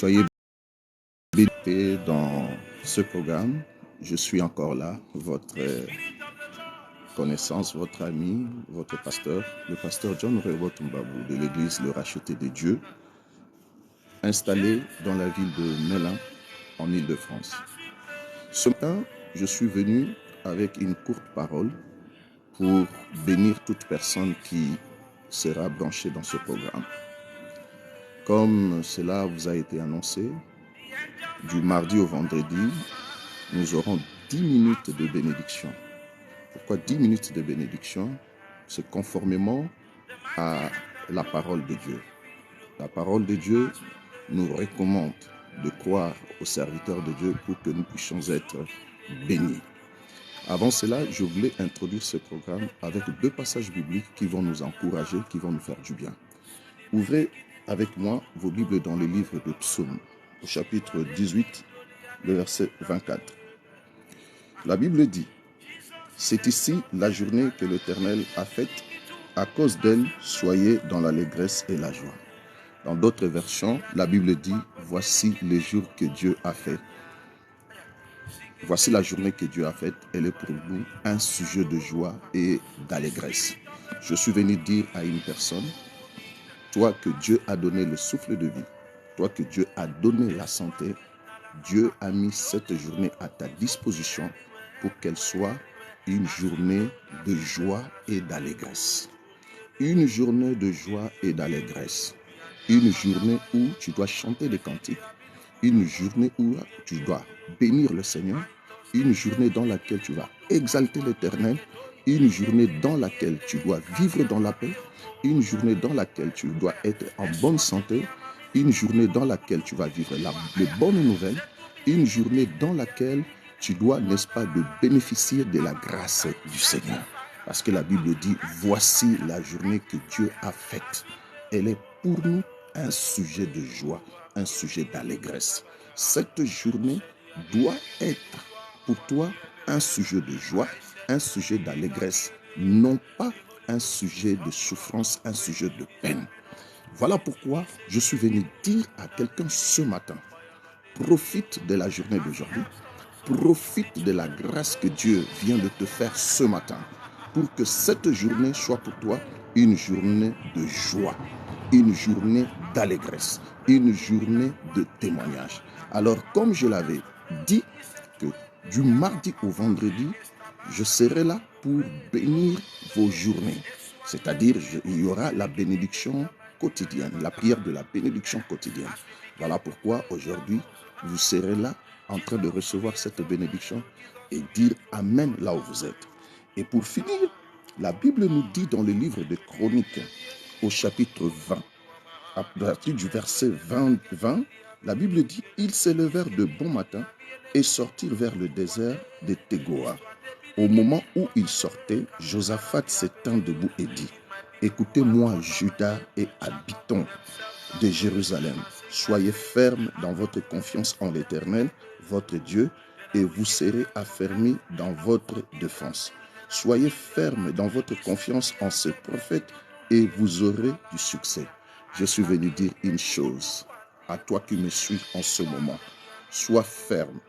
Soyez bénis dans ce programme. Je suis encore là, votre connaissance, votre ami, votre pasteur, le pasteur John Rehoboth Mbabou de l'église Le Racheté de Dieu, installé dans la ville de Melun, en Île-de-France. Ce matin, je suis venu avec une courte parole pour bénir toute personne qui sera branchée dans ce programme. Comme cela vous a été annoncé, du mardi au vendredi, nous aurons 10 minutes de bénédiction. Pourquoi 10 minutes de bénédiction? C'est conformément à la parole de Dieu. La parole de Dieu nous recommande de croire aux serviteurs de Dieu pour que nous puissions être bénis. Avant cela, je voulais introduire ce programme avec 2 passages bibliques qui vont nous encourager, qui vont nous faire du bien. Ouvrez avec moi vos Bibles dans le livre de Psaumes, au chapitre 18, le verset 24. La Bible dit: « C'est ici la journée que l'Éternel a faite, à cause d'elle, soyez dans l'allégresse et la joie. » Dans d'autres versions, la Bible dit: « Voici le jour que Dieu a fait. » Voici la journée que Dieu a faite, elle est pour nous un sujet de joie et d'allégresse. Je suis venu dire à une personne: toi que Dieu a donné le souffle de vie, toi que Dieu a donné la santé, Dieu a mis cette journée à ta disposition pour qu'elle soit une journée de joie et d'allégresse. Une journée de joie et d'allégresse. Une journée où tu dois chanter des cantiques. Une journée où tu dois bénir le Seigneur. Une journée dans laquelle tu vas exalter l'Éternel. Une journée dans laquelle tu dois vivre dans la paix. Une journée dans laquelle tu dois être en bonne santé. Une journée dans laquelle tu vas vivre les bonnes nouvelles. Une journée dans laquelle tu dois, n'est-ce pas, de bénéficier de la grâce du Seigneur. Parce que la Bible dit: voici la journée que Dieu a faite. Elle est pour nous un sujet de joie, un sujet d'allégresse. Cette journée doit être pour toi un sujet de joie, un sujet d'allégresse, non pas un sujet de souffrance, un sujet de peine. Voilà pourquoi je suis venu dire à quelqu'un ce matin: profite de la journée d'aujourd'hui, profite de la grâce que Dieu vient de te faire ce matin, pour que cette journée soit pour toi une journée de joie, une journée d'allégresse, une journée de témoignage. Alors, comme je l'avais dit, que du mardi au vendredi, je serai là pour bénir vos journées. C'est-à-dire, il y aura la bénédiction quotidienne, la prière de la bénédiction quotidienne. Voilà pourquoi aujourd'hui, vous serez là en train de recevoir cette bénédiction et dire Amen là où vous êtes. Et pour finir, la Bible nous dit dans le livre de Chroniques, au chapitre 20, à partir du verset 20, la Bible dit: « Ils s'élevèrent de bon matin et sortirent vers le désert de Tégoa. Au moment où ils sortaient, Josaphat se tint debout et dit: Écoutez-moi, Juda et habitants de Jérusalem, soyez fermes dans votre confiance en l'Éternel, votre Dieu, et vous serez affermis dans votre défense. Soyez fermes dans votre confiance en ce prophète et vous aurez du succès. » Je suis venu dire une chose à toi qui me suis en ce moment: sois ferme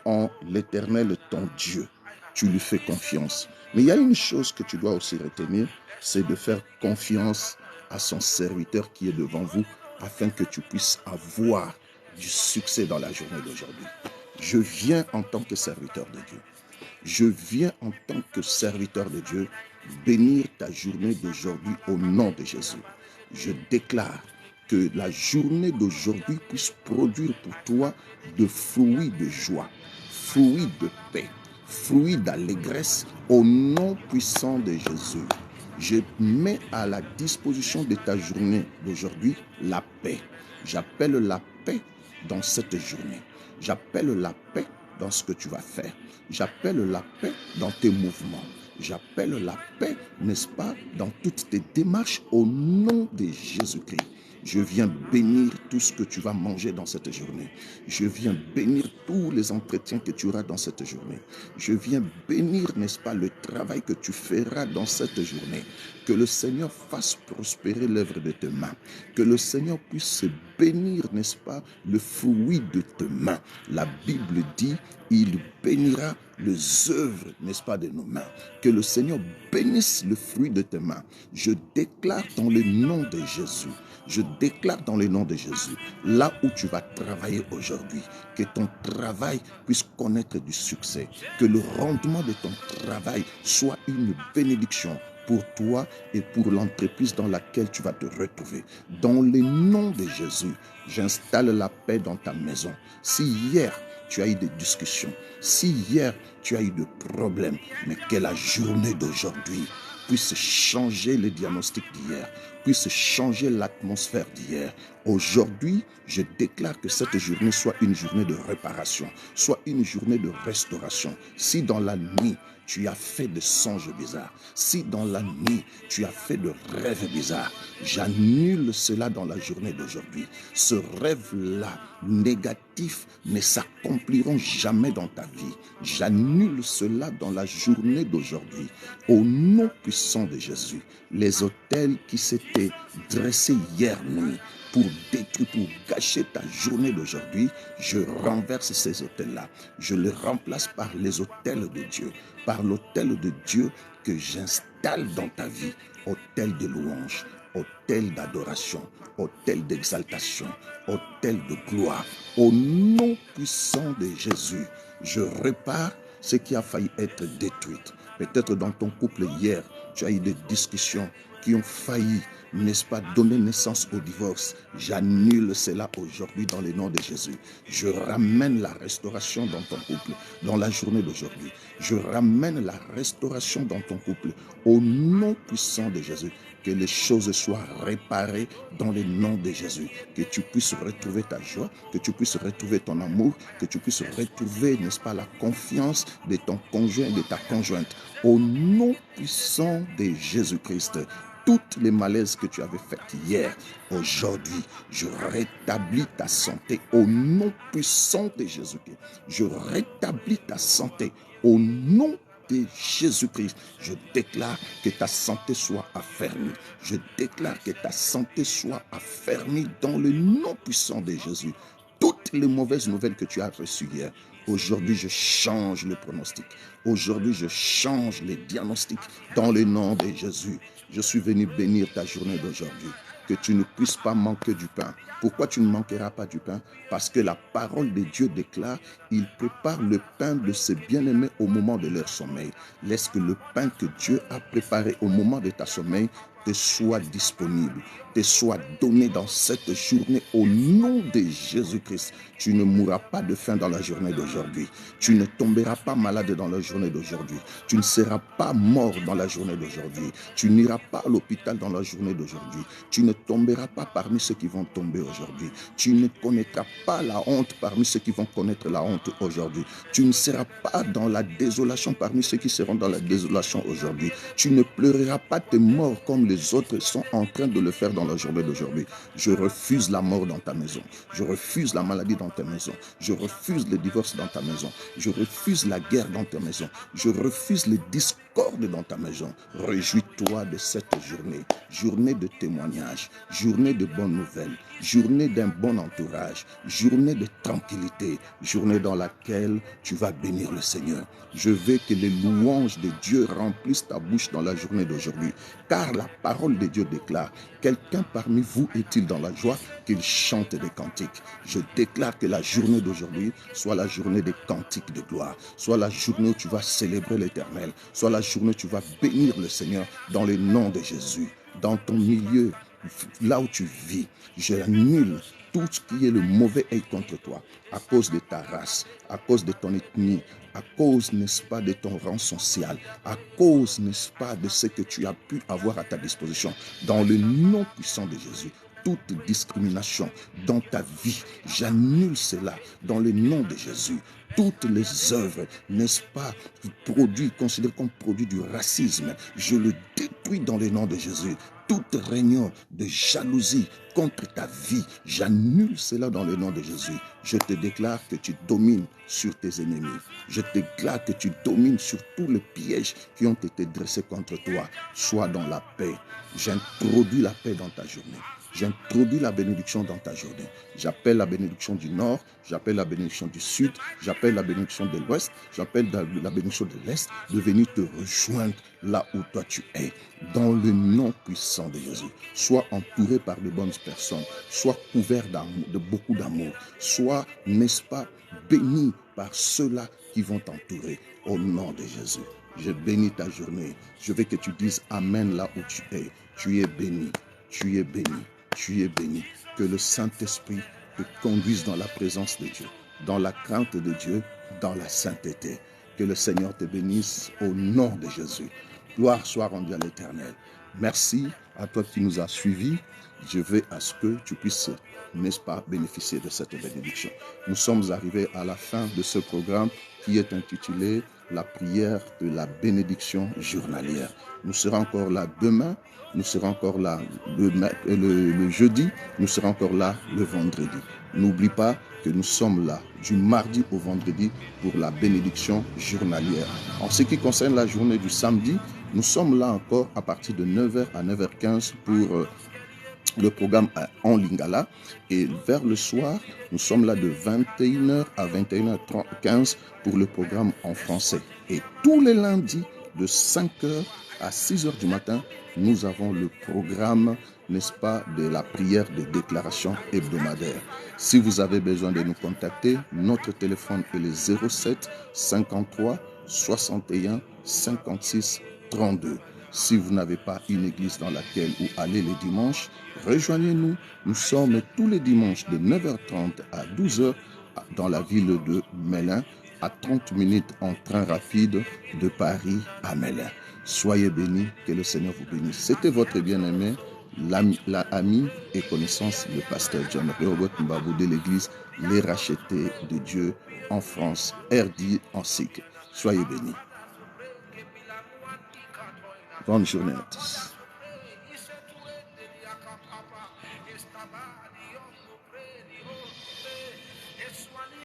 en l'Éternel ton Dieu. Tu lui fais confiance. Mais il y a une chose que tu dois aussi retenir, c'est de faire confiance à son serviteur qui est devant vous, afin que tu puisses avoir du succès dans la journée d'aujourd'hui. Je viens en tant que serviteur de Dieu. Je viens en tant que serviteur de Dieu bénir ta journée d'aujourd'hui au nom de Jésus. Je déclare que la journée d'aujourd'hui puisse produire pour toi de fruits de joie, fruits de paix, fruits d'allégresse au nom puissant de Jésus. Je mets à la disposition de ta journée d'aujourd'hui la paix. J'appelle la paix dans cette journée. J'appelle la paix dans ce que tu vas faire. J'appelle la paix dans tes mouvements. J'appelle la paix, n'est-ce pas, dans toutes tes démarches au nom de Jésus-Christ. Je viens bénir tout ce que tu vas manger dans cette journée. Je viens bénir tous les entretiens que tu auras dans cette journée. Je viens bénir, n'est-ce pas, le travail que tu feras dans cette journée. Que le Seigneur fasse prospérer l'œuvre de tes mains. Que le Seigneur puisse bénir, n'est-ce pas, le fruit de tes mains. La Bible dit, il bénira les œuvres, n'est-ce pas, de nos mains. Que le Seigneur bénisse le fruit de tes mains. Je déclare dans le nom de Jésus. Je déclare dans le nom de Jésus, là où tu vas travailler aujourd'hui, que ton travail puisse connaître du succès, que le rendement de ton travail soit une bénédiction pour toi et pour l'entreprise dans laquelle tu vas te retrouver. Dans le nom de Jésus, j'installe la paix dans ta maison. Si hier, tu as eu des discussions, si hier, tu as eu des problèmes, mais que la journée d'aujourd'hui puisse changer les diagnostics d'hier, puisse changer l'atmosphère d'hier. Aujourd'hui, je déclare que cette journée soit une journée de réparation, soit une journée de restauration. Si dans la nuit, tu as fait des songes bizarres, si dans la nuit, tu as fait de rêves bizarres, j'annule cela dans la journée d'aujourd'hui. Ce rêve-là, négatif, ne s'accompliront jamais dans ta vie. J'annule cela dans la journée d'aujourd'hui. Au nom puissant de Jésus, les autels qui s'étaient dressés hier nuit pour détruire, pour gâcher ta journée d'aujourd'hui, je renverse ces autels-là. Je les remplace par les autels de Dieu, par l'autel de Dieu que j'installe dans ta vie, autel de louange, autel d'adoration, autel d'exaltation, autel de gloire. Au nom puissant de Jésus, je répare ce qui a failli être détruit. Peut-être dans ton couple hier, tu as eu des discussions qui ont failli, n'est-ce pas, donner naissance au divorce. J'annule cela aujourd'hui dans le nom de Jésus. Je ramène la restauration dans ton couple dans la journée d'aujourd'hui. Je ramène la restauration dans ton couple au nom puissant de Jésus. Que les choses soient réparées dans le nom de Jésus. Que tu puisses retrouver ta joie, que tu puisses retrouver ton amour, que tu puisses retrouver, n'est-ce pas, la confiance de ton conjoint et de ta conjointe. Au nom puissant de Jésus-Christ. Toutes les malaises que tu avais faites hier, aujourd'hui, je rétablis ta santé au nom puissant de Jésus-Christ. Je rétablis ta santé au nom de Jésus-Christ. Je déclare que ta santé soit affermie. Je déclare que ta santé soit affermie dans le nom puissant de Jésus. Toutes les mauvaises nouvelles que tu as reçues hier, aujourd'hui, je change le pronostic. Aujourd'hui, je change les diagnostics dans le nom de Jésus. Je suis venu bénir ta journée d'aujourd'hui. Que tu ne puisses pas manquer du pain. Pourquoi tu ne manqueras pas du pain? Parce que la parole de Dieu déclare, il prépare le pain de ses bien-aimés au moment de leur sommeil. Laisse que le pain que Dieu a préparé au moment de ta sommeil te soit disponible, te soit donné dans cette journée au nom de Jésus-Christ. Tu ne mourras pas de faim dans la journée d'aujourd'hui. Tu ne tomberas pas malade dans la journée d'aujourd'hui. Tu ne seras pas mort dans la journée d'aujourd'hui. Tu n'iras pas à l'hôpital dans la journée d'aujourd'hui. Tu ne tomberas pas parmi ceux qui vont tomber aujourd'hui. Tu ne connaîtras pas la honte parmi ceux qui vont connaître la honte aujourd'hui. Tu ne seras pas dans la désolation parmi ceux qui seront dans la désolation aujourd'hui. Tu ne pleureras pas tes morts comme les autres sont en train de le faire dans la journée d'aujourd'hui. Je refuse la mort dans ta maison. Je refuse la maladie dans ta maison. Je refuse le divorce dans ta maison. Je refuse la guerre dans ta maison. Je refuse les discordes dans ta maison. Réjouis-toi de cette journée. Journée de témoignage. Journée de bonnes nouvelles. Journée d'un bon entourage. Journée de tranquillité. Journée dans laquelle tu vas bénir le Seigneur. Je veux que les louanges de Dieu remplissent ta bouche dans la journée d'aujourd'hui. Car la parole de Dieu déclare, quelqu'un parmi vous est-il dans la joie qu'il chante des cantiques. Je déclare que la journée d'aujourd'hui soit la journée des cantiques de gloire, soit la journée où tu vas célébrer l'Éternel, soit la journée où tu vas bénir le Seigneur dans le nom de Jésus. Dans ton milieu, là où tu vis, j'annule tout ce qui est le mauvais œil contre toi, à cause de ta race, à cause de ton ethnie, à cause, n'est-ce pas, de ton rang social, à cause, n'est-ce pas, de ce que tu as pu avoir à ta disposition. Dans le nom puissant de Jésus, toute discrimination dans ta vie. J'annule cela dans le nom de Jésus. Toutes les œuvres, n'est-ce pas, produits, considérés comme produits du racisme, je le détruis dans le nom de Jésus. Toute réunion de jalousie contre ta vie, j'annule cela dans le nom de Jésus. Je te déclare que tu domines sur tes ennemis. Je te déclare que tu domines sur tous les pièges qui ont été dressés contre toi. Sois dans la paix. J'introduis la paix dans ta journée. J'introduis la bénédiction dans ta journée. J'appelle la bénédiction du nord, j'appelle la bénédiction du sud, j'appelle la bénédiction de l'ouest, j'appelle la bénédiction de l'est de venir te rejoindre là où toi tu es. Dans le nom puissant de Jésus, sois entouré par de bonnes personnes, sois couvert d'amour, de beaucoup d'amour, sois, n'est-ce pas, béni par ceux-là qui vont t'entourer. Au nom de Jésus, je bénis ta journée. Je veux que tu dises Amen là où tu es. Tu es béni, tu es béni, tu es béni. Que le Saint-Esprit te conduise dans la présence de Dieu, dans la crainte de Dieu, dans la sainteté. Que le Seigneur te bénisse au nom de Jésus. Gloire soit rendue à l'Éternel. Merci à toi qui nous as suivis. Je veux à ce que tu puisses, n'est-ce pas, bénéficier de cette bénédiction. Nous sommes arrivés à la fin de ce programme qui est intitulé La prière de la bénédiction journalière. Nous serons encore là demain, nous serons encore là le jeudi, nous serons encore là le vendredi. N'oublie pas que nous sommes là du mardi au vendredi pour la bénédiction journalière. En ce qui concerne la journée du samedi, nous sommes là encore à partir de 9h à 9h15 pour le programme en lingala, et vers le soir, nous sommes là de 21h à 21h15 pour le programme en français. Et tous les lundis, de 5h à 6h du matin, nous avons le programme, n'est-ce pas, de la prière de déclaration hebdomadaire. Si vous avez besoin de nous contacter, notre téléphone est le 07 53 61 56 32. Si vous n'avez pas une église dans laquelle vous allez les dimanches, rejoignez-nous. Nous sommes tous les dimanches de 9h30 à 12h dans la ville de Melun, à 30 minutes en train rapide de Paris à Melun. Soyez bénis, que le Seigneur vous bénisse. C'était votre bien-aimé, l'ami et connaissance, le pasteur John Rehoboth Mbabou de l'église Les Rachetés de Dieu en France, RD en cycle. Soyez bénis. Bonne journée à tous.